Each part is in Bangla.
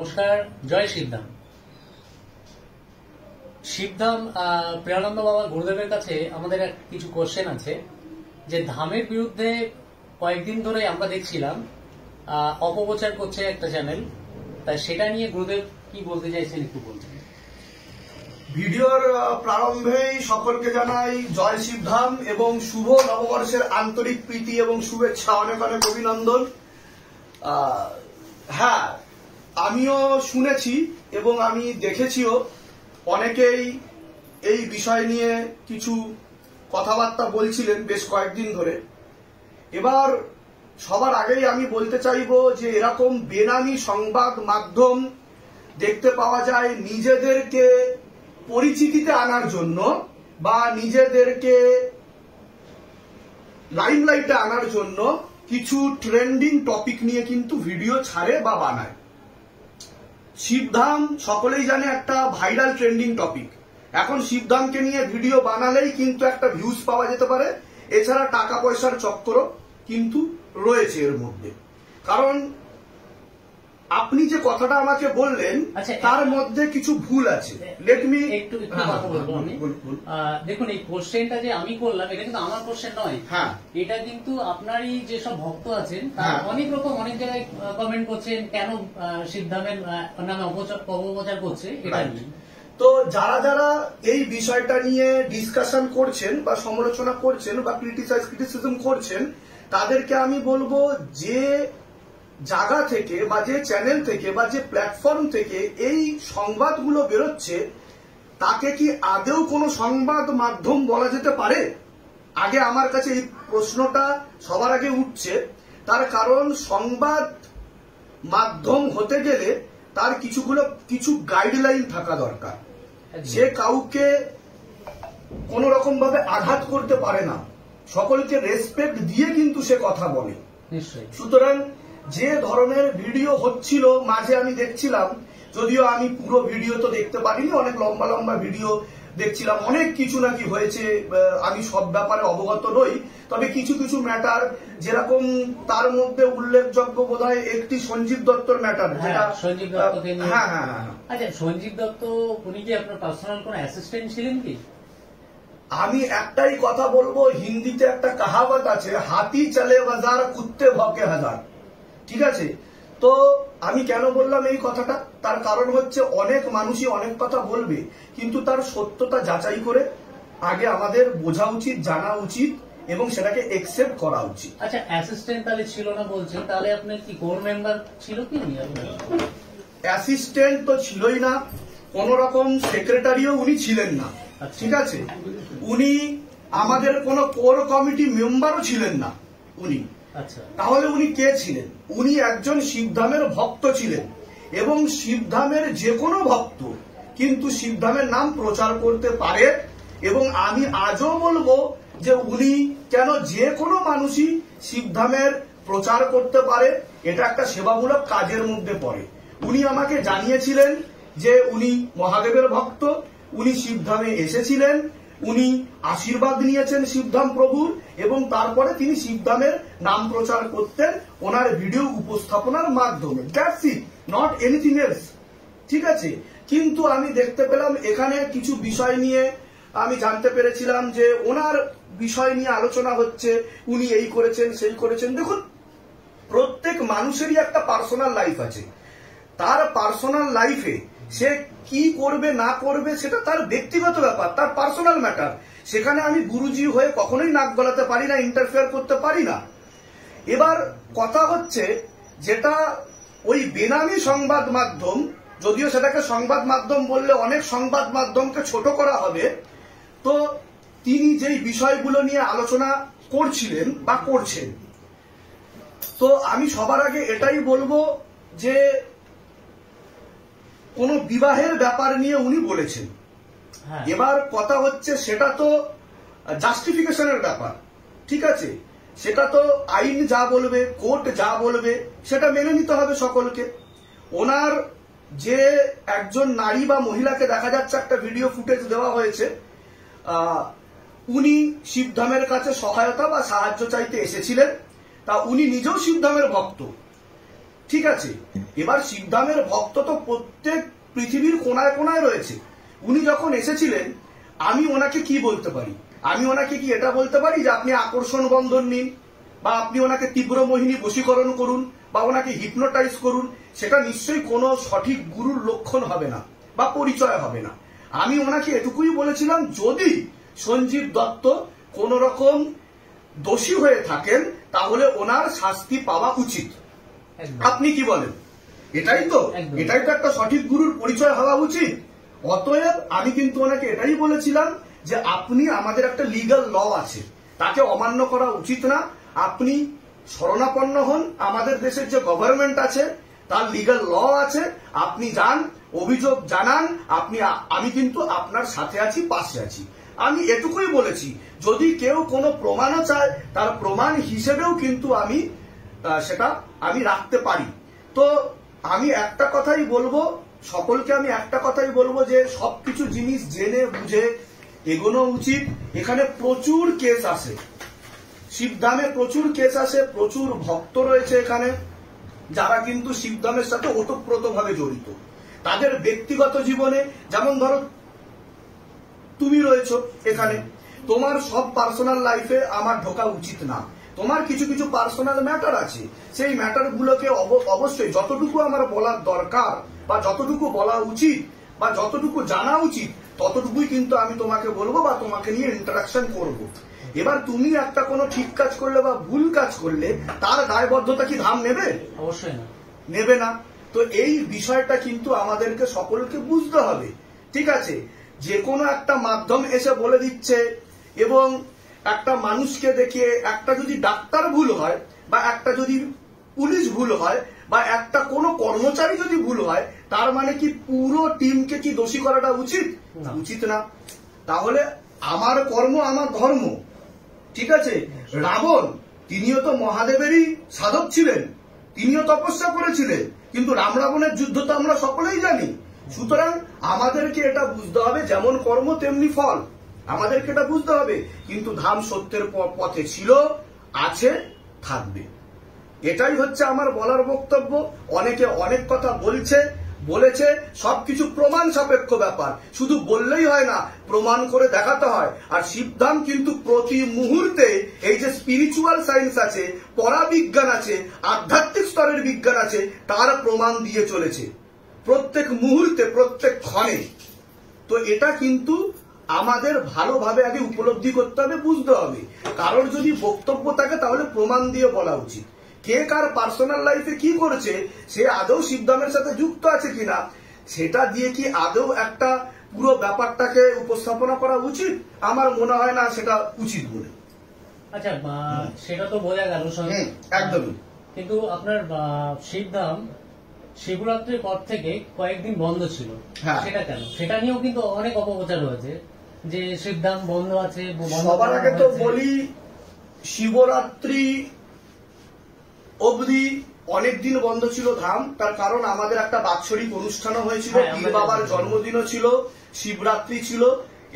নমস্কার, জয় শিবধাম। শিবধাম প্রিয়ানন্দ বাবা গুরুদেবের কাছে আমাদের কিছু কোশ্চেন আছে যে ধামের বিরুদ্ধে কয়েকদিন ধরে আমরা দেখছিলাম অপপ্রচার করছে একটা চ্যানেল, তাই সেটা নিয়ে গুরুদেব কি বলতে চাইছেন একটু বলছেন। ভিডিওর প্রারম্ভেই সকলকে জানাই জয় শিবধাম এবং শুভ নববর্ষের আন্তরিক প্রীতি এবং শুভেচ্ছা, অনেক অনেক অভিনন্দন। হ্যাঁ, আমিও শুনেছি এবং আমি দেখেছিও অনেকেই এই বিষয় নিয়ে কিছু কথাবার্তা বলছিলেন বেশ কয়েকদিন ধরে। এবার সবার আগেই আমি বলতে চাইব যে এরকম বেনামি সংবাদ মাধ্যম দেখতে পাওয়া যায় নিজেদেরকে পরিচিতিতে আনার জন্য বা নিজেদেরকে লাইমলাইটে আনার জন্য কিছু ট্রেন্ডিং টপিক নিয়ে কিন্তু ভিডিও ছাড়ে বা বানায়। শিবধাম সকলেই জানে একটা ভাইরাল ট্রেন্ডিং টপিক। এখন শিবধামকে নিয়ে ভিডিও বানালেই কিন্তু একটা ভিউজ পাওয়া যেতে পারে, এছাড়া টাকা পয়সার চক্করও কিন্তু রয়েছে এর মধ্যে। কারণ আপনি যে কথাটা আমাকে বললেন তার মধ্যে কিছু ভুল আছে। লেট মি একটু কথা বলবো আমি। দেখুন, এই কোশ্চেনটা যে আমি করলাম এটা কিন্তু আমার কোশ্চেন নয়। হ্যাঁ, এটা কিন্তু আপনারই যেসব ভক্ত আছেন তারা অনেক রকম অনেক জায়গায় কমেন্ট করছেন কেন শিবধামের নামে অপপ্রচার করছে এটা নিয়ে। তো যারা যারা এই বিষয়টা নিয়ে ডিসকাশন করছেন বা সমালোচনা করছেন বা ক্রিটিসিজম করছেন, তাদেরকে আমি বলবো যে জায়গা থেকে বা যে চ্যানেল থেকে বা যে প্ল্যাটফর্ম থেকে এই সংবাদগুলো বেরোচ্ছে তাকে কি আদৌ কোনো সংবাদ মাধ্যম বলা যেতে পারে? আগে আমার কাছে এই প্রশ্নটা সবার আগে উঠছে। তার কারণ সংবাদ মাধ্যম হতে গেলে তার কিছু গাইডলাইন থাকা দরকার। সে কাউকে কোন রকম ভাবে আঘাত করতে পারে না, সকলকে রেসপেক্ট দিয়ে কিন্তু সে কথা বলে। সুতরাং যে ধরনের ভিডিও হচ্ছিল মাঝে আমি দেখছিলাম, যদিও আমি পুরো ভিডিও তো দেখতে পারিনি, অনেক লম্বা লম্বা ভিডিও দেখছিলাম, অনেক কিছু নাকি হয়েছে, আমি সব ব্যাপারে অবগত নই। তবে কিছু কিছু ম্যাটার, যেরকম তার মধ্যে উল্লেখযোগ্য বোধহয় একটি সঞ্জীব দত্তর ম্যাটার, যেটা আচ্ছা, সঞ্জীব দত্ত উনি কি আপনার পার্সোনাল কোন অ্যাসিস্ট্যান্ট ছিলেন কি? আমি একটাই কথা বলবো, হিন্দিতে একটা কাহাবত আছে, হাতি চলে বাজার কুত্তে ভকে হাজার। ঠিক আছে, তো আমি কেন বললাম এই কথাটা, তার কারণ হচ্ছে অনেক মানুষই অনেক কথা বলবে, কিন্তু তার সত্যতা যাচাই করে আগে আমাদের বোঝা উচিত, জানা উচিত এবং সেটাকে একসেপ্ট করা উচিত। আচ্ছা, অ্যাসিস্ট্যান্ট তাহলে ছিল না বলছেন, তাহলে আপনার কি কোর মেম্বার ছিল কি? অ্যাসিস্ট্যান্ট তো ছিলই না, কোন রকম সেক্রেটারিও উনি ছিলেন না। ঠিক আছে, উনি আমাদের কোন কোর কমিটি মেম্বারও ছিলেন না উনি। তাহলে উনি কে ছিলেন? উনি একজন শিবধামের ভক্ত ছিলেন এবং শিবধামের যে কোনো ভক্ত কিন্তু শিবধামের নাম প্রচার করতে পারে। এবং আমি আজও বলবো যে উনি কেন যে কোনো মানুষই শিবধামের প্রচার করতে পারে, এটা একটা সেবামূলক কাজের মধ্যে পড়ে। উনি আমাকে জানিয়েছিলেন যে উনি মহাদেবের ভক্ত, উনি শিবধামে এসেছিলেন, উনি আশীর্বাদ নিয়েছেন শিবধাম প্রভুর এবং তারপরে তিনি শিবধামের নাম প্রচার করতেন ওনার ভিডিও উপস্থাপনার মাধ্যমে। That's it, not anything else. ঠিক আছে, কিন্তু আমি দেখতে পেলাম এখানে কিছু বিষয় নিয়ে আমি জানতে পেরেছিলাম যে ওনার বিষয় নিয়ে আলোচনা হচ্ছে, উনি এই করেছেন সেই করেছেন। দেখুন, প্রত্যেক মানুষেরই একটা পার্সোনাল লাইফ আছে। তার পার্সোনাল লাইফে সে কি করবে না করবে সেটা তার ব্যক্তিগত ব্যাপার, তার পার্সোনাল ম্যাটার। সেখানে আমি গুরুজি হয়ে কখনোই নাক গলাতে পারি না, ইন্টারফেয়ার করতে পারি না। এবার কথা হচ্ছে যেটা ওই বেনামি সংবাদ মাধ্যম, যদিও সেটাকে সংবাদ মাধ্যম বললে অনেক সংবাদ মাধ্যমকে ছোট করা হবে, তো তিনি যেই বিষয়গুলো নিয়ে আলোচনা করছিলেন বা করছেন, তো আমি সবার আগে এটাই বলবো যে কোন বিবাহের ব্যাপার নিয়ে উনি বলেছেন। এবার কথা হচ্ছে সেটা তো জাস্টিফিকেশনের ব্যাপার। ঠিক আছে, সেটা তো আইন যা বলবে, কোর্ট যা বলবে সেটা মেনে নিতে হবে সকলকে। ওনার যে একজন নারী বা মহিলাকে দেখা যাচ্ছে, একটা ভিডিও ফুটেজ দেওয়া হয়েছে, উনি শিবধামের কাছে সহায়তা বা সাহায্য চাইতে এসেছিলেন। তা উনি নিজেও শিবধামের ভক্ত। ঠিক আছে, এবার শিবধামের ভক্ত তো প্রত্যেক পৃথিবীর কোনায় কোনায় রয়েছে। উনি যখন এসেছিলেন আমি ওনাকে কি বলতে পারি? আমি ওনাকে কি এটা বলতে পারি যে আপনি আকর্ষণ বন্ধন নিন, বা আপনি ওনাকে তীব্র মোহিনী বশীকরণ করুন, বা ওনাকে হিপনোটাইজ করুন? সেটা নিশ্চয়ই কোনো সঠিক গুরুর লক্ষণ হবে না বা পরিচয় হবে না। আমি ওনাকে এটুকুই বলেছিলাম, যদি সঞ্জীব দত্ত কোন রকম দোষী হয়ে থাকেন তাহলে ওনার শাস্তি পাওয়া উচিত। আপনি কি বলেন? এটাই তো একটা সঠিক গুরুর পরিচয় হওয়া উচিত। অতএব আমি কিন্তু ওনাকে এটাই বলেছিলাম যে আপনি, আমাদের একটা লিগ্যাল ল আছে, তাকে অমান্য করা উচিত না। আপনি শরণাপন্ন হন, আমাদের দেশের যে গভর্নমেন্ট আছে তার লিগ্যাল ল আছে, আপনি যান, অভিযোগ জানান, আমি কিন্তু আপনার সাথে আছি, পাশে আছি। আমি এটুকুই বলেছি। যদি কেউ কোনো প্রমাণও চায় তার প্রমাণ হিসেবেও কিন্তু আমি সেটা রাখতে পারি। তো আমি একটা কথাই বলবো, সকলকে আমি একটা কথাই বলবো যে সবকিছু জিনিস জেনে বুঝে এগোনো উচিত। এখানে প্রচুর কেস আসে, শিবধামে প্রচুর কেস আসে, প্রচুর ভক্ত রয়েছে এখানে যারা কিন্তু শিবধামের সাথে ওতপ্রোতভাবে জড়িত। তাদের ব্যক্তিগত জীবনে, যেমন ধরো তুমি রয়েছো এখানে, তোমার সব পার্সোনাল লাইফে আমার ঢোকা উচিত না। তোমার কিছু কিছু পার্সোনাল ম্যাটার আছে, সেই ম্যাটার গুলোকে অবশ্যই যতটুকু আমার বলার দরকার বা যতটুকু বলা উচিত বা যতটুকু জানা উচিত ততটুকুই কিন্তু আমি তোমাকে বলবো বা তোমাকে নিয়ে ইন্টারাকশন করব। এবার তুমি একটা কোনো ঠিক কাজ করলে বা ভুল কাজ করলে তার দায়বদ্ধতা কি ধাম নেবে? অবশ্যই না, নেবে না। তো এই বিষয়টা কিন্তু আমাদেরকে সকলকে বুঝতে হবে। ঠিক আছে, যে কোনো একটা মাধ্যম এসে বলে দিচ্ছে এবং একটা মানুষকে দেখিয়ে, একটা যদি ডাক্তার ভুল হয় বা একটা যদি পুলিশ ভুল হয় বা একটা কোনো কর্মচারী যদি ভুল হয়, তার মানে কি পুরো টিমকে কি দোষী করাটা উচিত? উচিত না। তাহলে আমার কর্ম আমার ধর্ম। ঠিক আছে, রাবণ তিনিও তো মহাদেবেরই সাধক ছিলেন, তিনিও তপস্যা করেছিলেন, কিন্তু রাম রাবণের যুদ্ধ তো আমরা সকলেই জানি। সুতরাং আমাদেরকে এটা বুঝতে হবে, যেমন কর্ম তেমনি ফল, আমাদেরকে এটা বুঝতে হবে। কিন্তু ধাম সত্যের পথে ছিল, আছে, থাকবে। এটাই হচ্ছে আমার বলার বক্তব্য। অনেকে অনেক কথা বলেছে, সবকিছু প্রমাণ সাপেক্ষ ব্যাপার। শুধু বললেই হয় না, প্রমাণ করে দেখাতে হয়। আর শিবধাম কিন্তু প্রতি মুহূর্তে এই যে স্পিরিচুয়াল সায়েন্স আছে, পরাবিজ্ঞান আছে, আধ্যাত্মিক স্তরের বিজ্ঞান আছে, তার প্রমাণ দিয়ে চলেছে প্রত্যেক মুহূর্তে, প্রত্যেক ক্ষণে। তো এটা কিন্তু আমাদের ভালোভাবে আগে উপলব্ধি করতে হবে, বুঝতে হবে। কারোর যদি বক্তব্য থাকে তাহলে প্রমাণ দিয়ে বলা উচিত। কে কার পার্সোনাল লাইফে কি করেছে, সে আদৌ শিবধামের সাথে যুক্ত আছে কিনা, সেটা দিয়ে কি আদৌ একটা পুরো ব্যাপারটাকে উপস্থাপনা করা উচিত? আমার মনে হয় না সেটা উচিত বলে। আচ্ছা, সেটা তো বোঝা গেল একদমই। কিন্তু আপনার শিবধাম শিবরাত্রির পর থেকে কয়েকদিন বন্ধ ছিল, সেটা কেন? সেটা নিয়েও কিন্তু অনেক অপপ্রচার হয়েছে যে শিবধাম বন্ধ আছে। সবার আগে তো বলি, শিবরাত্রি অবধি অনেকদিন বন্ধ ছিল ধাম। তার কারণ আমাদের একটা বাৎসরিক অনুষ্ঠানও হয়েছিল, পীর বাবার জন্মদিনও ছিল, শিবরাত্রি ছিল,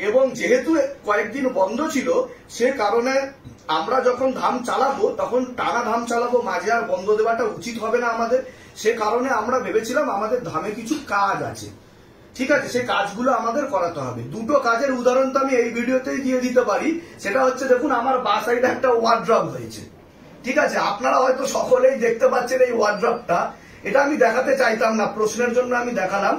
এবং যেহেতু কয়েকদিন বন্ধ ছিল সে কারণে আমরা যখন ধাম চালাবো তখন টানা ধাম চালাবো, মাঝে আর বন্ধ দেওয়াটা উচিত হবে না আমাদের। সে কারণে আমরা ভেবেছিলাম আমাদের ধামে কিছু কাজ আছে, ঠিক আছে, সেই কাজগুলো আমাদের করাতে হবে। দুটো কাজের উদাহরণ তো আমি এই ভিডিওতেই দিয়ে দিতে পারি। সেটা হচ্ছে, দেখুন আমার বা সাইডে একটা ওয়ার্ড্রপ হয়েছে, ঠিক আছে, আপনারা হয়তো সকলেই দেখতে পাচ্ছেন এই ওয়ার্ড্রপটা। এটা আমি দেখাতে চাইতাম না, প্রশ্নের জন্য আমি দেখালাম।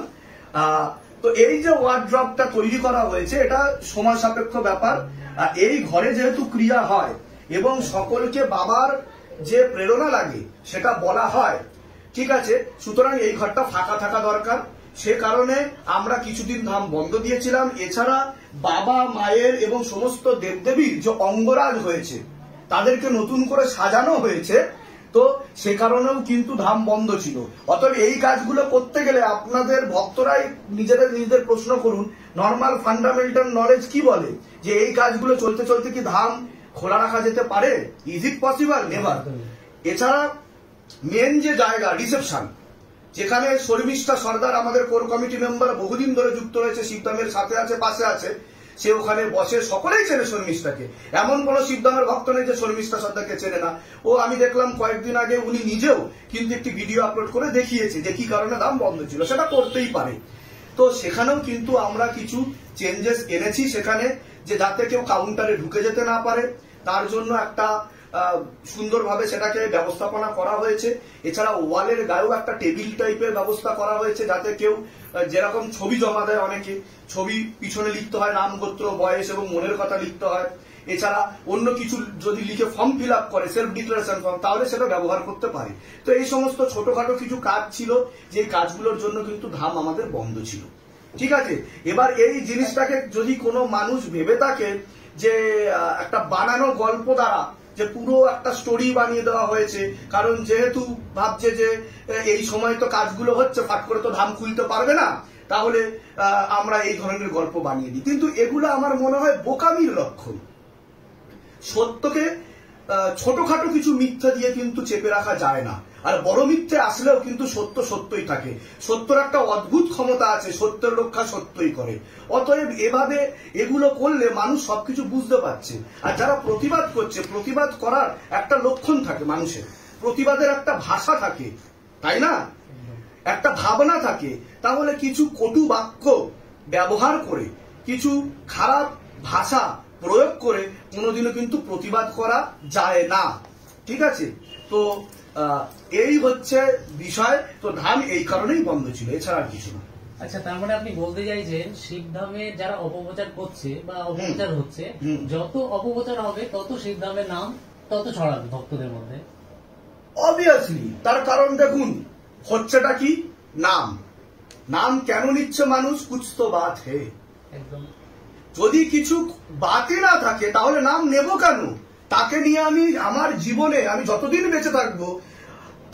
তো এই যে ওয়ার্ড্রপটা তৈরি করা হয়েছে, এটা সময় সাপেক্ষ ব্যাপার। এই ঘরে যেহেতু ক্রিয়া হয় এবং সকলকে বাবার যে প্রেরণা লাগে সেটা বলা হয়, ঠিক আছে, সুতরাং এই ঘরটা ফাঁকা থাকা দরকার। সে কারণে আমরা কিছুদিন ধাম বন্ধ দিয়েছিলাম। এছাড়া বাবা মায়ের এবং সমস্ত দেবদেবীর যে অঙ্গরাজ হয়েছে তাদেরকে নতুন করে সাজানো হয়েছে, তো সে কারণেও কিন্তু ধাম বন্ধ ছিল। অতএব এই কাজগুলো করতে গেলে আপনাদের ভক্তরাই নিজেদের প্রশ্ন করুন, নর্মাল ফান্ডামেন্টাল নলেজ কি বলে যে এই কাজগুলো চলতে চলতে কি ধাম খোলা রাখা যেতে পারে? Is it possible? নেভার। এছাড়া মেন যে জায়গা রিসেপশন, যেখানে শর্মিষ্ঠা সর্দার আমাদের কোর কমিটি মেম্বার বহুদিন ধরে যুক্ত রয়েছে, শিবধামের সাথে আছে, পাশে আছে, সে ওখানে বসে, সকলেই চেনে শর্মিষ্ঠাকে, এমন কোন শিবধামের ভক্ত নেই যে শর্মিষ্ঠা সর্দারকে চেনে না। ও আমি দেখলাম কয়েকদিন আগে উনি নিজেও কিন্তু একটি ভিডিও আপলোড করে দেখিয়েছে যে কি কারণে ধাম বন্ধ ছিল, সেটা করতেই পারে। তো সেখানেও কিন্তু আমরা কিছু চেঞ্জেস এনেছি সেখানে, যে যাতে কেউ কাউন্টারে ঢুকে যেতে না পারে, তার জন্য একটা সুন্দরভাবে সেটাকে ব্যবস্থাপনা করা হয়েছে। এছাড়া ওয়ালের গায়েও একটা টেবিল টাইপের ব্যবস্থা করা হয়েছে, যাতে কেউ যেরকম ছবি জমা দেয়, অনেকে ছবি পিছনে লিখতে হয় নাম, গোত্র, বয়স এবং মনের কথা লিখতে হয়। এছাড়া অন্য কিছু যদি লিখে ফর্ম ফিল আপ করে, সেলফ ডিক্লারেশন ফর্ম, তাহলে সেটা ব্যবহার করতে পারে। তো এই সমস্ত ছোটখাটো কিছু কাজ ছিল, যে কাজগুলোর জন্য কিন্তু ধাম আমাদের বন্ধ ছিল। ঠিক আছে, এবার এই জিনিসটাকে যদি কোনো মানুষ ভেবে থাকে যে একটা বানানো গল্প দ্বারা যে পুরো একটা স্টোরি বানিয়ে দেওয়া হয়েছে, কারণ যেহেতু ভাবছে যে এই সময় তো কাজগুলো হচ্ছে, ফাট করে তো ধাম খুলতে পারবে না, তাহলে আমরা এই ধরনের গল্প বানিয়ে দিই, কিন্তু এগুলো আমার মনে হয় বোকামির লক্ষণ। সত্যকে ছোটখাটো কিছু মিথ্যা দিয়ে কিন্তু চেপে রাখা যায় না, আর বড় মিথ্যে আসলেও কিন্তু সত্য সত্যই থাকে। সত্যর একটা অদ্ভুত ক্ষমতা আছে, সত্যের রক্ষা সত্যই করে। অতএব এভাবে এগুলো করলে মানুষ সবকিছু বুঝতে পারছে। আর যারা প্রতিবাদ করছে, প্রতিবাদ করার একটা লক্ষণ থাকে মানুষের, প্রতিবাদের একটা ভাষা থাকে, তাই না, একটা ভাবনা থাকে। তাহলে কিছু কটু বাক্য ব্যবহার করে, কিছু খারাপ ভাষা প্রয়োগ করে কোনোদিনও কিন্তু প্রতিবাদ করা যায় না। ঠিক আছে, তো এই হচ্ছে বিষয়। তো ধাম এই কারণেই বন্ধ ছিল, এছাড়া আর কিছু না। আচ্ছা, তার মানে আপনি বলতে চাইছেন শিবধামে যারা অপপ্রচার করছে বা অপপ্রচার হচ্ছে, যত অপপ্রচার হবে তত শিবধামের নাম তত ছড়াবে ভক্তদের মধ্যে। অবভিয়াসলি, তার কারণ দেখুন হচ্ছেটা কি, নাম। নাম কেন নিচ্ছে মানুষ? কুছ তো বাত হে। একদম। যদি কিছু বাতই না থাকে তাহলে নাম নেব কেন? তাকে নিয়ে আমি আমার জীবনে, আমি যতদিন বেঁচে থাকবো,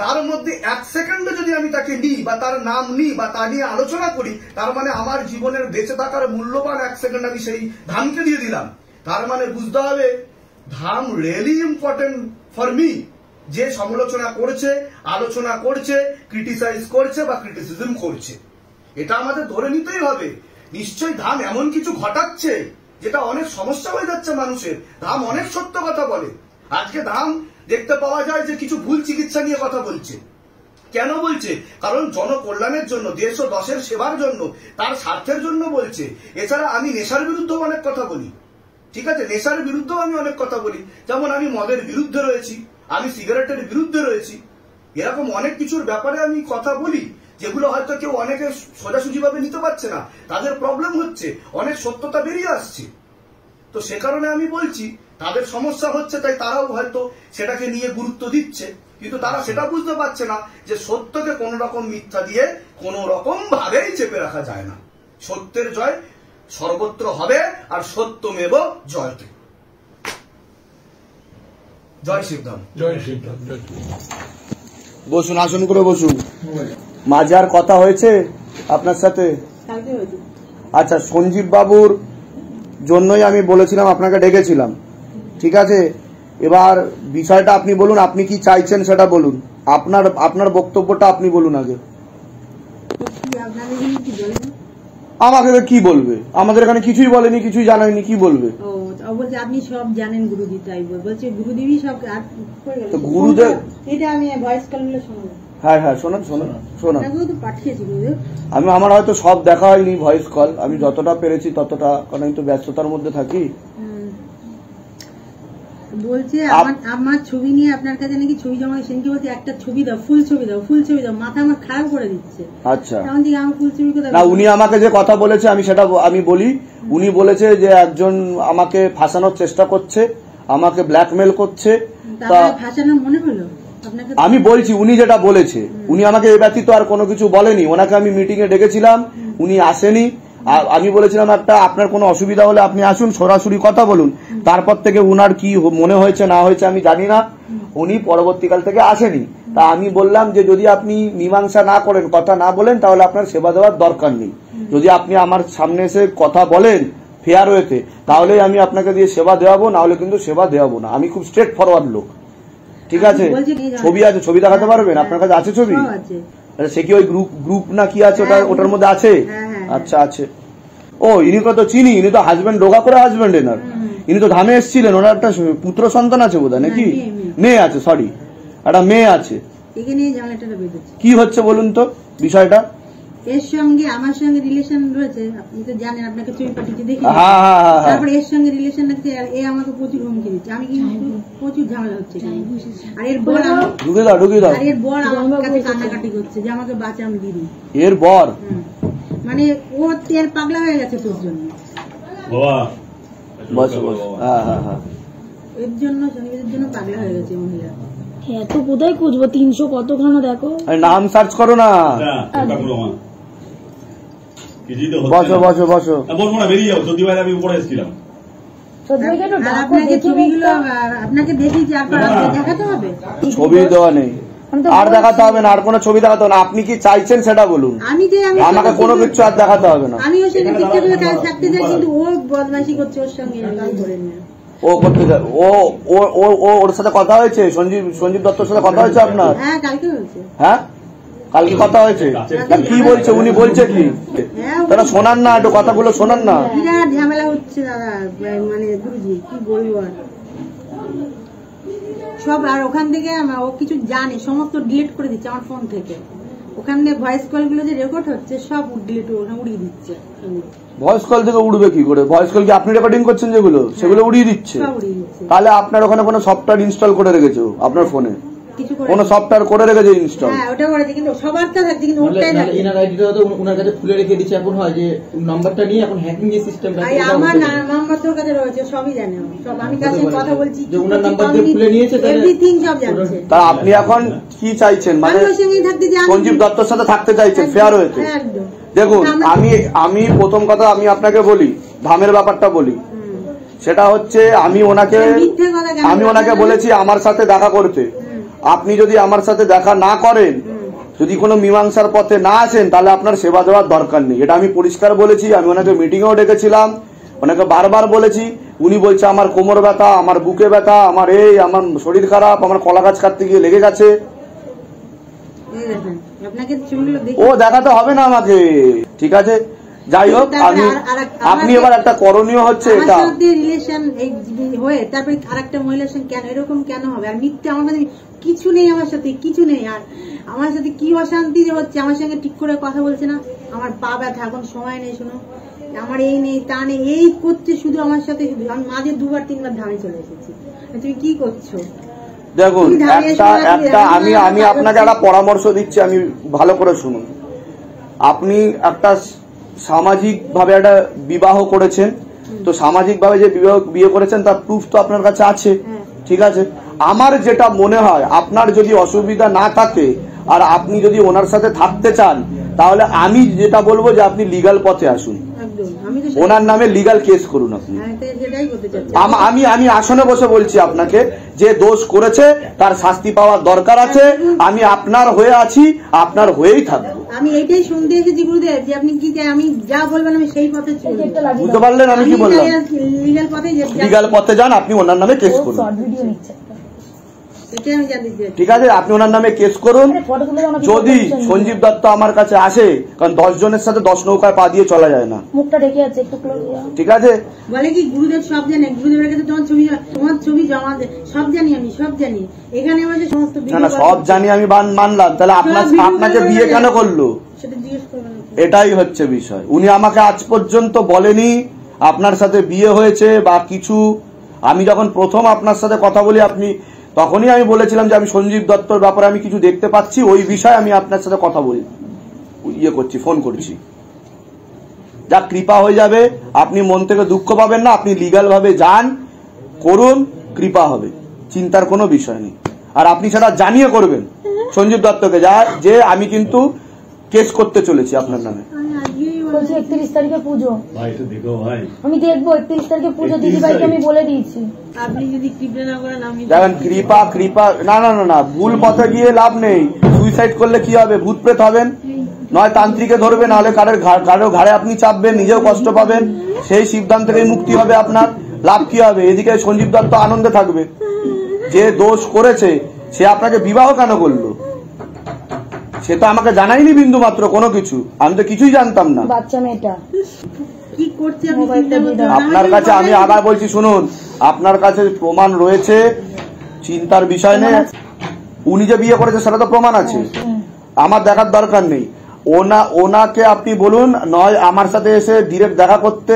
তার মধ্যে এক সেকেন্ডে যদি আমি তাকে নিই বা তার নাম নিই বা তা নিয়ে আলোচনা করি, তার মানে আমার জীবনের বেঁচে থাকার মূল্যবান এক সেকেন্ড আমি সেই ধামকে দিয়ে দিলাম। তার মানে বুঝতে হবে ধাম রিয়েলি ইম্পর্টেন্ট ফর মি। যে সমালোচনা করছে, আলোচনা করছে, ক্রিটিসাইজ করছে বা ক্রিটিসিজম করছে, এটা আমাদের ধরে নিতেই হবে। নিশ্চয়ই ধাম এমন কিছু ঘটাচ্ছে যেটা অনেক সমস্যা হয়ে যাচ্ছে মানুষের। ধাম অনেক সত্য কথা বলে। আজকে ধাম দেখতে পাওয়া যায় যে কিছু ভুল চিকিৎসা নিয়ে কথা বলছে। কেন বলছে? কারণ জনকল্যাণের জন্য, দেশ ও দশের সেবার জন্য, তার স্বার্থের জন্য বলছে। এছাড়া আমি নেশার বিরুদ্ধেও অনেক কথা বলি। ঠিক আছে, নেশার বিরুদ্ধেও আমি অনেক কথা বলি। যেমন আমি মদের বিরুদ্ধে রয়েছি, আমি সিগারেটের বিরুদ্ধে রয়েছি। এরকম অনেক কিছুর ব্যাপারে আমি কথা বলি, যেগুলো হয়তো কেউ অনেকে সোজাসুজি ভাবে নিতে পারছে না, তাদের প্রবলেম হচ্ছে, অনেক সত্যতা বেরিয়ে আসছে। তো সে কারণে আমি বলছি, তাদের সমস্যা হচ্ছে তাই তারাও হয়তো সেটাকে নিয়ে গুরুত্ব দিচ্ছে, কিন্তু তারা সেটা বুঝতে পারছে না যে সত্যকে কোন রকম মিথ্যা দিয়ে কোন রকম ভাবেই চেপে রাখা যায় না। সত্যের জয় সর্বত্র হবে, আর সত্যমেব জয়তে। জয় শিবধাম। জয় শিবধাম। বসুন, আসন করে বসুন। মাঝে আর কথা হয়েছে আপনার সাথে? আচ্ছা, সঞ্জীব বাবুর জন্যই আমি বলেছিলাম, আপনাকে ডেকেছিলাম। ঠিক আছে, এবার বিষয়টা আপনি বলুন, আপনি কি চাইছেন সেটা বলুন। আপনার বক্তব্যটা আপনি বলুন আগে। আমাকে কি বলবে? আমাদের এখানে কিছুই বলেনি, কিছুই জানায়নি, কি বলবে? আপনি সব জানেন গুরুজি, তাই বলছে গুরুদেবই সব। গুরুদেব, এটা আমি ভয়েস কল শোনাবো। হ্যাঁ হ্যাঁ, শোনান শোনান শোনান। পাঠিয়েছি গুরুদেব। আমার হয়তো সব দেখা হয়নি ভয়েস কল, আমি যতটা পেরেছি ততটা, কারণ আমি তো ব্যস্ততার মধ্যে থাকি। বলছে আমার ছবি নিয়ে আপনার কাছে নাকি ছবি জমা, সেদিনকে বলছে একটা ছবি দাও, ফুল ছবি দাও, ফুল ছবি দাও, মাথা আমার খারাপ করে দিচ্ছে। আচ্ছা, আমার ফুল ছবি কোথায়? না, উনি আমাকে যে কথা বলেছে আমি সেটা আমি বলি। উনি বলেছে যে একজন আমাকে ফাঁসানোর চেষ্টা করছে, আমাকে ব্ল্যাকমেল করছে। ফাঁসানোর মনে হলো আমি বলছি, উনি যেটা বলেছে, উনি আমাকে এ ব্যতীত আর কোনো কিছু বলেনি। ওনাকে আমি মিটিং এ ডেকেছিলাম, উনি আসেনি। আমি বলেছিলাম একটা, আপনার কোনো অসুবিধা হলে আপনি আসুন, সরাসরি কথা বলুন। তারপর থেকে উনার কি মনে হয়েছে না হয়েছে আমি জানি না, উনি পরবর্তীকাল থেকে আসেনি। তা আমি বললাম যে যদি আপনি মীমাংসা না করেন, কথা না বলেন, তাহলে আপনার সেবা দেওয়ার দরকার নেই। যদি আপনি আমার সামনে এসে কথা বলেন ফেয়ার ওয়েতে, তাহলে আমি আপনাকে দিয়ে সেবা দেওয়াবো, না হলে কিন্তু সেবা দেওয়াবো না। আমি খুব স্ট্রেট ফরওয়ার্ড লোক। ঠিক আছে, ছবি আছে, ছবি দেখাতে পারবেন? আপনার কাছে আছে ছবি? সে কি ওই গ্রুপ না কি আছে ওটার মধ্যে আছে? আচ্ছা, আছে। ও ইনি তো চিনি, ইনি তো হাজবেন্ড, রোগা করে হাজবেন্ড এনার। ইনি তো ধামে এসেছিলেন, ওনার একটা পুত্র সন্তান আছে বোধ হয় নাকি? মেয়ে আছে, সরি, একটা মেয়ে আছে। কি হচ্ছে বলুন তো বিষয়টা? এর সঙ্গে আমার সঙ্গে রিলেশন রয়েছে, আপনি তো জানেন, আপনাকে ছবি পাঠিয়েছি দেখি। তারপরে এর সঙ্গে রিলেশন রাখছে, এ আমাকে প্রচুর হুমকি দিচ্ছে, আমি কিন্তু প্রচুর ঝামেলা হচ্ছে। আর এর বর আমার কাছে কান্নাকাটি করছে যে আমাকে বাঁচান দিদি। এর বর মানে ও তেল পাগলা হয়ে গেছে তোর জন্য, এর জন্য সঙ্গীতের জন্য পাগলা হয়ে গেছে মহিলা। এত কোথায় খুঁজবো, 300 কতখানা দেখো, নাম সার্চ করো না। বসো বসো বসো, বলবো না, বেরিয়ে যাও। সত্যি ভাই আমি উপরে এসেছিলাম, আপনাকে ছবিগুলো আপনাকে দেখিয়েছি, আপনার দেখাতে হবে। ছবি দেওয়া নেই, আর দেখাতে হবে না, আর কোনো ছবি দেখাতে হবে না। আপনি কি চাইছেন সেটা বলুন, আমাকে কোনো কিছু আর দেখাতে হবে না। আমি ওর সঙ্গে ঠিকঠাক থাকতে চাই, কিন্তু ও বদমাইশি করছে ওর সঙ্গে। ও করতে চায়, ওর সাথে কথা হয়েছে? সঞ্জীব দত্তর সাথে কথা হয়েছে আপনার? হ্যাঁ, কালকে হয়েছে। হ্যাঁ, কালকে কথা হয়েছে। কি বলছে উনি? বলছে কি? তারা শোনান না, একটু কথাগুলো শোনান না। বিরাট ঝামেলা হচ্ছে দাদা, মানে গুরুজি কি বলবো আর সব। আর ওখান থেকে ও কিছু জানে, সমস্ত ডিলিট করে দিচ্ছে আমার ফোন থেকে। ওখান থেকে ভয়েস কল গুলো যে রেকর্ড হচ্ছে সব ডিলিট উড়িয়ে দিচ্ছে। ভয়েস কল থেকে উড়বে কি করে? ভয়েস কল কি আপনি রেকর্ডিং করছেন যেগুলো, সেগুলো উড়িয়ে দিচ্ছে? তাহলে আপনার ওখানে কোনো সফটওয়্যার ইনস্টল করে রেখেছে আপনার ফোনে? কোন সফটওয়্যার করে রেখেছে ইনস্টল? হ্যাঁ, ওটা করেছে, কিন্তু সবার তো থাকছে, কিন্তু ওটাই না। ইনার আইডিটা তো ওনার কাছে খুলে রেখে দিচ্ছে। এখন হয় যে নাম্বারটা নিয়ে এখন হ্যাকিং এর সিস্টেমটা, আমার নাম্বার তোর কাছে রয়েছে, সবই জানে সব। আমি কাছে কথা বলছি, যে ওনার নাম্বার দিয়ে খুলে নিয়েছে, এভরিথিং সব জানছে। তা আপনি এখন কি চাইছেন? মানে সঞ্জীব দত্তর সাথে থাকতে চাইছেন, ফেয়ার হয়েছে? দেখুন, আমি প্রথম কথা আমি আপনাকে বলি, ধামের ব্যাপারটা বলি। সেটা হচ্ছে আমি ওনাকে বলেছি আমার সাথে দেখা করতে। আপনি যদি আমার সাথে দেখা না করেন, যদি কোনো মীমাংসার পথে না আসেন, তাহলে আপনার সেবা দেওয়ার দরকার নেই। এটা আমি পরিষ্কার বলেছি। আমি ওনাকে মিটিংয়েও ডেকেছিলাম, ওনাকে বারবার বলেছি। উনি বলছে আমার কোমর ব্যথা, আমার বুকে ব্যথা, আমার আমার শরীর খারাপ, আমার কলা গাছ কাটতে গিয়ে লেগে গেছে। ও দেখাতে হবে না আমাকে, ঠিক আছে? যাই হোক, আপনি এবার একটা করণীয় হচ্ছে এটা রিলেশন হয়ে তারপরে আরেকটা মহিলার সঙ্গে কেন এরকম কেন হবে? আর মিথ্যে আমার কাছে কিছু নেই, আমার সাথে কিছু নেই। আর আমার সাথে কি অশান্তি যে হচ্ছে, আমার সঙ্গে ঠিক করে কথা বলছে না, আমার পা ব্যথা, এখন সময় নেই, শোনো আমার এই নেই তা নেই, এই করছে শুধু আমার সাথে। শুধু আমি মাঝে 2-3 ধামে চলে এসেছি। তুমি কি করছো? দেখুন, আমি আপনাকে একটা পরামর্শ দিচ্ছি, আমি ভালো করে শুনুন। আপনি একটা সামাজিক ভাবে একটা বিবাহ করেছেন, তো সামাজিক ভাবে যে বিয়ে করেছেন তার প্রুফ তো আপনার কাছে আছে, ঠিক আছে? আমার যেটা মনে হয়, আপনার যদি অসুবিধা না থাকে আর আপনি যদি ওনার সাথে থাকতে চান, তাহলে আমি যেটা বলবো যে আপনি লিগ্যাল পথে আসুন, ওনার নামে লিগ্যাল কেস করুন। আপনি আমি আসনে বসে বলছি আপনাকে, যে দোষ করেছে তার শাস্তি পাওয়ার দরকার আছে। আমি আপনার হয়ে আছি, আপনার হয়েই থাকবো। আমি এইটাই শুনতে এসেছি গুরুদেব, যে আপনি কি চাই, আমি যা বলবেন আমি সেই পথে চলবো। বুঝতে পারলেন আমি কি বললাম? লিগ্যাল পথে যান, আপনি ওনার নামে কেস করুন, ঠিক আছে? আপনি ওনার নামে কেস করুন। যদি সঞ্জীব দত্ত আমার কাছে আসে, কারণ 10 জনের সাথে 10 নৌকায় পা দিয়ে চলা যায় না, মুখটা ঢেকে আছে একটু, ঠিক আছে? বলে কি গুরুদেব সব জানে, গুরুদেবের কাছে তোমার ছবি জমা দে, সব জানি আমি, সব জানি। এখানে আমাদের সমস্ত না সব জানি আমি মানলাম, তাহলে আপনাকে বিয়ে কেন করলো সেটা জিজ্ঞেস করবেন। এটাই হচ্ছে বিষয়। উনি আমাকে আজ পর্যন্ত বলেনি আপনার সাথে বিয়ে হয়েছে বা কিছু। আমি যখন প্রথম আপনার সাথে কথা বলি, তখনই আমি বলেছিলাম যে আমি সঞ্জীব দত্তর ব্যাপারে আমি কিছু দেখতে পাচ্ছি, ওই বিষয়ে আমি আপনার সাথে কথা বলি, ফোন করছি। যা কৃপা হয়ে যাবে, আপনি মন থেকে দুঃখ পাবেন না, আপনি লিগ্যাল ভাবে যান, করুন, কৃপা হবে, চিন্তার কোনো বিষয় নেই। আর আপনি সেটা জানিয়ে করবেন সঞ্জীব দত্তকে, যে আমি কিন্তু কেস করতে চলেছি আপনার নামে। 31 তারিখে পুজো, আমি দেখবো 31 তারিখে পুজো, দিদিভাইকে আমি বলে দিয়েছি। আপনি যদি কৃপা না করেন, আমি দেখেন কৃপা না, ভুল পথে গিয়ে লাভ নেই। সুইসাইড করলে কি হবে? ভূত প্রেত হবেন, নয় তান্ত্রিকে ধরবে, নাহলে কারো ঘাড়ে আপনি চাপবেন, নিজেও কষ্ট পাবেন। সেই সিদ্ধান্ত থেকে মুক্তি হবে আপনার, লাভ কি হবে? এদিকে সঞ্জীব দত্ত আনন্দে থাকবে। যে দোষ করেছে সে আপনাকে বিবাহ কেন করলো সে তো আমাকে জানায়নি বিন্দু মাত্র কোনো কিছু, আমি তো কিছুই জানতাম না। বাচ্চা মেয়েটা কি করছে আপনি চিন্তা করতে আপনার কাছে আমি আবার বলছি শুনুন, আপনার কাছে প্রমাণ রয়েছে, চিন্তার বিষয় নেই। উনি যে বিয়ে করেছে সেটা তো প্রমাণ আছে, আমার দেখার দরকার নেই। ওনাকে আপনি বলুন নয় আমার সাথে এসে ডিরেক্ট দেখা করতে,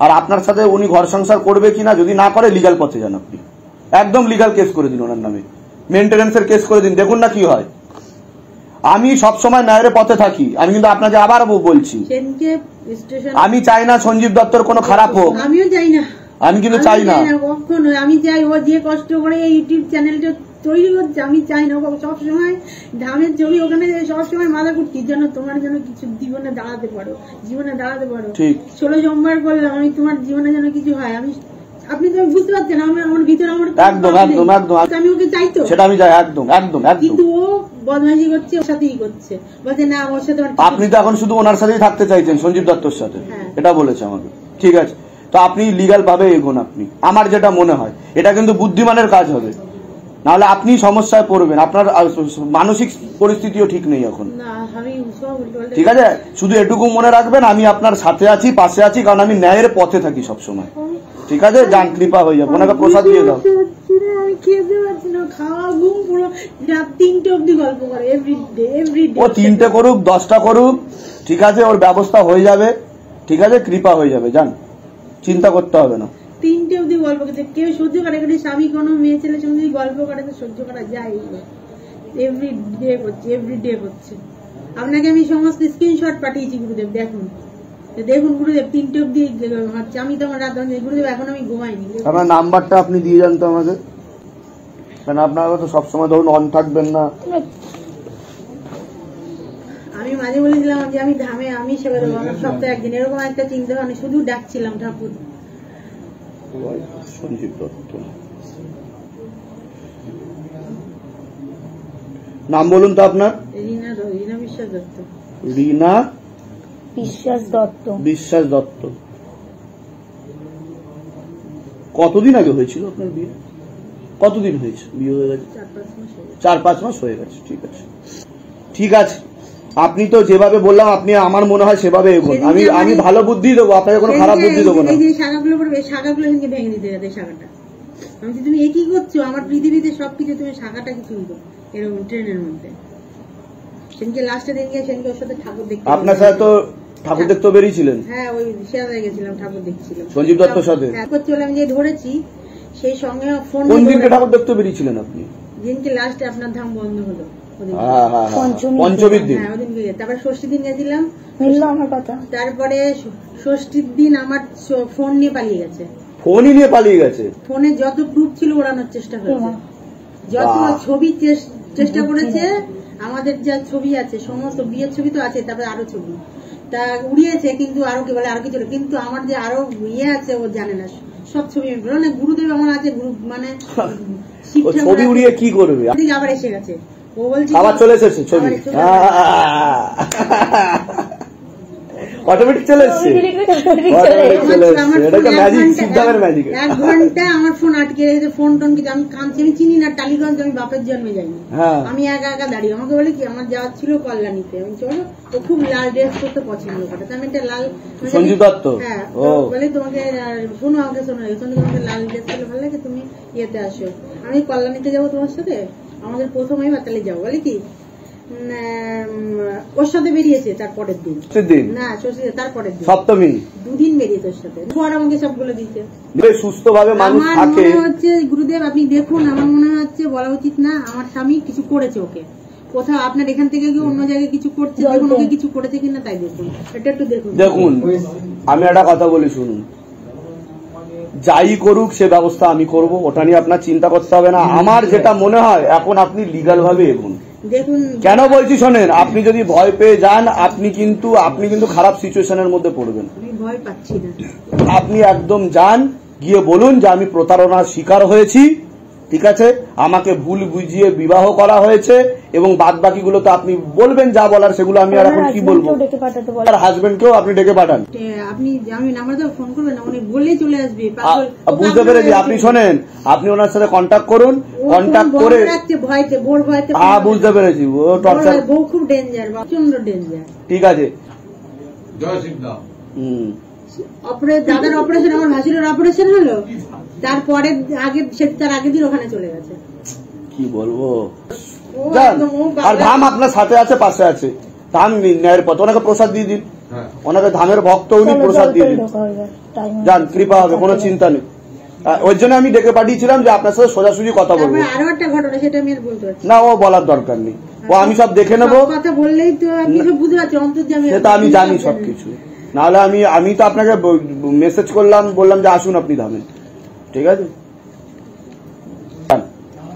আর আপনার সাথে উনি ঘর সংসার করবে কিনা, যদি না করে লিগ্যাল পথে যান, আপনি একদম লিগ্যাল কেস করে দিন ওনার নামে, মেনটেন্যান্সের কেস করে দিন, দেখুন না কি হয়। আমি সবসময় ন্যায়ের পথে থাকি, আমি কিন্তু আপনাকে আবার বলছি, আমি চাই না সঞ্জীব দত্তর কোনো খারাপ হোক, আমিও চাই না, আমি কিন্তু চাই না কখনো। আমি চাই ও যে কষ্ট করে এই ইউটিউব চ্যানেলটা তৈরি করছে, আমি চাই না সবসময় ধামের ছবি ওখানে সবসময় মাথা কুটছি, যেন তোমার জন্য কিছু জীবনে দাঁড়াতে পারো, জীবনে দাঁড়াতে পারো। 16 সোমবার করলাম, আমি তোমার জীবনে যেন কিছু হয়। আমি আপনি তো বুঝতে পারছেন আমার ভিতরে আমার একদম একদম একদম আমি ওকে চাইতো, সেটা আমি চাই, একদম একদম একদম। কিন্তু ও বদমাইশি করছে, ওর সাথেই করছে, বলছে না ওর সাথে। আপনি তো এখন শুধু ওনার সাথেই থাকতে চাইছেন, সঞ্জীব দত্তর সাথে, এটা বলেছে আমাকে। ঠিক আছে, তো আপনি লিগ্যাল ভাবে এগোন। আপনি, আমার যেটা মনে হয় এটা কিন্তু বুদ্ধিমানের কাজ হবে, নাহলে আপনি সমস্যায় পড়বেন, আপনার মানসিক পরিস্থিতিও ঠিক নেই এখন। ঠিক আছে, শুধু এটুকু মনে রাখবেন আমি আপনার সাথে আছি, পাশে আছি, কারণ আমি ন্যায়ের পথে থাকি সবসময়। ঠিক আছে, যান, কৃপা হয়ে যাবে, ওনাকে প্রসাদ দিয়ে দাও। ও 3টে করুক 10টা করুক, ঠিক আছে, ওর ব্যবস্থা হয়ে যাবে। ঠিক আছে, কৃপা হয়ে যাবে, যান, চিন্তা করতে হবে না। 3টে অব্দি গল্প করতে কেউ সহ্য করে, স্বামী কোনো মেয়ে ছেলের সঙ্গে গল্প করে তো সহ্য করা যায়। এভরিডে করছে। আপনাকে আমি সমস্ত স্ক্রিনশট পাঠিয়েছি গুরুদেব, দেখুন দেখুন গুরুদেব, 3টে অব্দি হচ্ছে। আমি তো আমার রাত গুরুদেব এখন আমি ঘুমাইনি। আপনার নাম্বারটা আপনি দিয়ে যান তো আমাকে, কারণ আপনারা তো সবসময় ধরুন অন থাকবেন না। আমি মাঝে বলেছিলাম যে আমি ধামে আমি সেবা দেবো সপ্তাহে একদিন, এরকম একটা চিন্তা ভাবনা, শুধু ডাকছিলাম ঠাকুর। সঞ্জীব দত্ত নাম বলুন তো আপনার? রীনা বিশ্বাস দত্ত। রীনা বিশ্বাস দত্ত। কতদিন আগে হয়েছিল আপনার বিয়ে? কতদিন হয়েছে বিয়ে হয়ে গেছে? 4-5 মাস হয়ে গেছে। ঠিক আছে, ঠিক আছে, আপনি তো যেভাবে বললাম আপনি আমার মনে হয় সেভাবে এগোন। আমি ভালো বুদ্ধি দেবো, আপনাকে কোনো খারাপ বুদ্ধি দেবো না। এই যে শাখাগুলো পড়বে, শাখাগুলো ভেঙে দিতে যাবে। শাখাটা আমি যে তুমি একই করছো, আমার পৃথিবীতে সবকিছু তুমি শাখাটা কিছু এরকম ট্রেনের মধ্যে। সেদিনকে লাস্টে দিন গিয়ে সেদিনকে ওর সাথে ঠাকুর দেখতে, আপনার সাথে তো ঠাকুর দেখতে বেরিয়েছিলেন? হ্যাঁ, ওই শেয়ারে গেছিলাম, ঠাকুর দেখছিলাম সঞ্জীব দত্তর সাথে। চলে আমি যে ধরেছি সেই সঙ্গে ফোন। কোন দিনকে ঠাকুর দেখতে বেরিয়েছিলেন আপনি? দিনকে লাস্টে আপনার ধাম বন্ধ হলো, পঞ্চমীর দিন। হ্যাঁ, ওদিনকে। তারপর ষষ্ঠীর দিন গেছিলাম, আমার কথা। তারপরে ষষ্ঠীর দিন আমার ফোন নিয়ে পালিয়ে গেছে। ফোনই নিয়ে পালিয়ে গেছে? ফোনে যত প্রুফ ছিল ওড়ানোর চেষ্টা করেছে, যত ছবি চেষ্টা করেছে, আমাদের যা ছবি আছে সমস্ত বিয়ের ছবি তো আছে, তারপরে আরো ছবি তা উড়িয়েছে, কিন্তু আরো কি বলে আরো কিছু, কিন্তু আমার যে আরো ইয়ে আছে ও জানে না, সব ছবি না। গুরুদেব আমার আছে, মানে ছবি উড়িয়ে কি করবে? আবার এসে গেছে, ও বলছে আবার চলে এসেছে ছবি, অটোমেটিক চলে এসছে। 1 ঘন্টা আমার ফোন আটকে রেখেছে, ফোন টোন কিছু। আমি কাঁদছি, আমি চিনি না টালিগঞ্জ, আমি বাপের জন্মে যাইনি, আমি একা একা দাঁড়িয়ে। আমাকে বলে কি আমার যাওয়ার ছিল কল্যাণীতে, আমি চলো। ও খুব লাল ড্রেস করতে পছন্দ করে, আমি একটা লাল। সঞ্জীব দত্ত? হ্যাঁ, বলে তোমাকে শোনো, আমাকে শোনো, তোমাকে লাল ড্রেস করলে ভালো লাগে, তুমি ইয়েতে আসো, আমি কল্যাণীতে যাবো তোমার সাথে, আমাদের প্রথমেই বাতালে যাবো। বলে কি ওর সাথে বেরিয়েছে তারপরের দিন, না তারপরের দিন সপ্তমী, 2 দিন বেরিয়েছে ওর সাথে, পর আমাকে সবগুলো দিতে। সুস্থভাবে মানুষ থাকে। আমার মনে হচ্ছে গুরুদেব আপনি দেখুন, আমার মনে হচ্ছে বলা উচিত না আমার স্বামী কিছু করেছে ওকে, কোথাও আপনার এখান থেকে গিয়ে অন্য জায়গায় কিছু করছে, দেখুন ওকে কিছু করেছে কিনা, তাই দেখুন, এটা একটু দেখুন। দেখুন, আমি একটা কথা বলি শুনুন, যাই করুক সে ব্যবস্থা আমি করব, ওটা নিয়ে আপনার চিন্তা করতে হবে না। আমার যেটা মনে হয় এখন আপনি লিগ্যাল ভাবে এগোন। দেখুন কেন বলছি শোনেন, আপনি যদি ভয় পেয়ে যান আপনি কিন্তু খারাপ সিচুয়েশনের মধ্যে পড়বেন। আমি ভয় পাচ্ছি না, আপনি একদম যান, গিয়ে বলুন যে আমি প্রতারণার শিকার হয়েছি, ঠিক আছে, আমাকে ভুল বুঝিয়ে বিবাহ করা হয়েছে, এবং বাদ বাকিগুলো তো আপনি বলবেন যা বলার, সেগুলো আমি আর এখন কি বলবো। আর হাজবেন্ডকেও আপনি ডেকে পাঠান, আপনি আমি নাম্বার দাও, ফোন করবেন, উনি বললেই চলে আসবে। বুঝতে পেরেছি, আপনি শোনেন, আপনি ওনার সাথে কন্ট্যাক্ট করুন, কন্ট্যাক্ট করে ভয়তে বোর ভয়তে, হ্যাঁ বুঝতে পেরেছি, ও টর্চার, বউ খুব ডেঞ্জার, প্রচন্ড ডেঞ্জার। ঠিক আছে, জয় শ্রীরাম। দাদার অপারেশন, আমার ভাসুরের অপারেশন হলো, তারপরে তার আগের দিন ওখানে চলে গেছে। কি বলবো, আর ধাম আপনার সাথে আছে, পাশে আছে, ধাম ন্যায়ের পথ, ওনাকে প্রসাদ দিয়ে দিন, ওনাকে ধামের ভক্ত উনি, প্রসাদ দিয়ে দিন, যান, কৃপা হবে, কোনো চিন্তা নেই। ওই জন্য আমি ডেকে পাঠিয়েছিলাম যে আপনার সাথে সোজাসুজি কথা বলবো। আরো একটা ঘটনা, সেটা আমি আর বলতে পারছি না, ও বলার দরকার নেই, ও আমি সব দেখে নেবো, কথা বললেই তো আপনি সব বুঝতে পারছেন, অন্তর্যামী, সেটা আমি জানি সবকিছু। নাহলে আমি তো আপনাকে মেসেজ করলাম, বললাম যে আসুন আপনি ধামে, ঠিক আছে?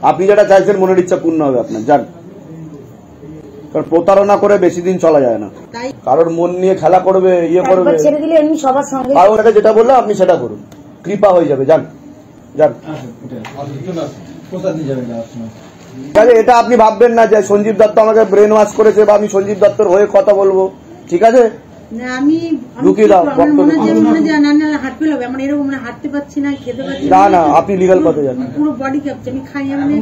আপনি যেটা চাইছেন মনের ইচ্ছা পূর্ণ হবে আপনার, যান। কারণ প্রতারণা করে বেশি দিন চলা যায় না, কারোর মন নিয়ে খেলা করবে, ইয়ে করবে, ছেড়ে দিলে এমনি সবার সঙ্গে কারোর যেটা বললাম আপনি সেটা করুন, কৃপা হয়ে যাবে, যান যান। এটা আপনি ভাববেন না যে সঞ্জীব দত্ত আমাকে ব্রেন ওয়াশ করেছে বা আমি সঞ্জীব দত্তর হয়ে কথা বলবো, ঠিক আছে? ঢুকিয়ে দাও, হাঁটতে হবে, আমার এরকম হাঁটতে পারছি না, খেতে পারছি না, না আপনি লিগাল পথে যান, পুরো বডি কাঁপছে, আমি খাই মানে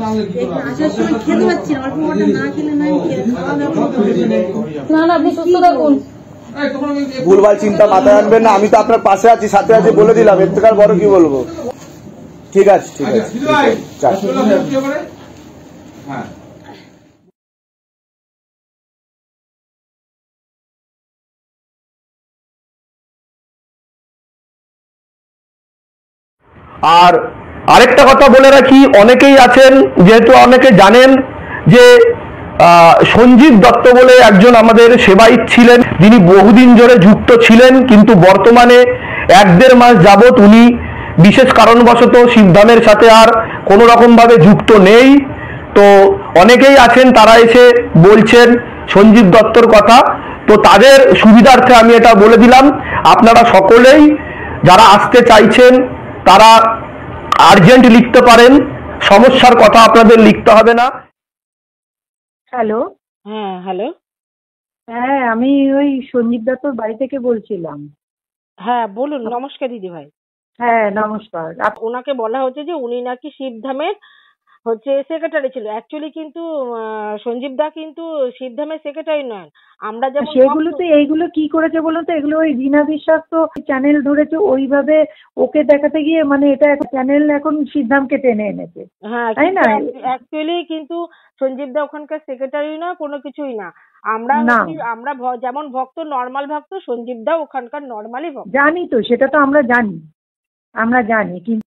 আসার সময় খেতে পারছি না, অল্প কটা না খেলে নাই, না, আপনি সুস্থ থাকুন, ভুলভাল চিন্তা মাথায় আনবেন না, আমি তো আপনার পাশে আছি, সাথে আছি, বলে দিলাম, এর থেকে আর বড় কি বলবো। ঠিক আছে, ঠিক আছে, আর আরেকটা কথা বলে রাখি, অনেকেই আছেন, যেহেতু অনেকে জানেন যে সঞ্জীব দত্ত বলে একজন আমাদের সেবায়িত ছিলেন, যিনি বহুদিন ধরে যুক্ত ছিলেন, কিন্তু বর্তমানে 1-1.5 মাস যাবৎ উনি বিশেষ কারণবশত শিবধামের সাথে আর কোনো রকম ভাবে যুক্ত নেই। তো অনেকেই আছেন, তারা এসে বলছেন সঞ্জীব দত্তর কথা, তো তাদের সুবিধার্থে আমি এটা বলে দিলাম, আপনারা সকলেই যারা আসতে চাইছেন তারা আর্জেন্ট লিখতে পারেন, সমস্যার কথা আপনাদের লিখতে হবে না। হ্যালো, হ্যাঁ হ্যালো, হ্যাঁ আমি ওই সঞ্জীব দত্তর বাড়ি থেকে বলছিলাম। হ্যাঁ বলুন। নমস্কার দিদি ভাই। হ্যাঁ নমস্কার। ওনাকে বলা হচ্ছে যে উনি নাকি শিবধামের সেক্রেটারি ছিল। অ্যাকচুয়ালি কিন্তু সঞ্জীব দা কিন্তু শিবধামের সেক্রেটারি নয়। আমরা যেমন সেগুলো তো এইগুলো কি করেছে বলুন তো, এগুলো ওই রীনা বিশ্বাস তো চ্যানেল ধরেছে, ওইভাবে ওকে দেখাতে গিয়ে মানে এটা চ্যানেল এখন শিবধামকে টেনে এনেছে। হ্যাঁ তাই না? অ্যাকচুয়ালি কিন্তু সঞ্জীব দা ওখানকার সেক্রেটারি না, কোনো কিছুই না। আমরা যেমন ভক্ত, নর্মাল ভক্ত, সঞ্জীব দা ওখানকার নর্মালি ভক্ত। জানি তো, সেটা তো আমরা জানি কিন্তু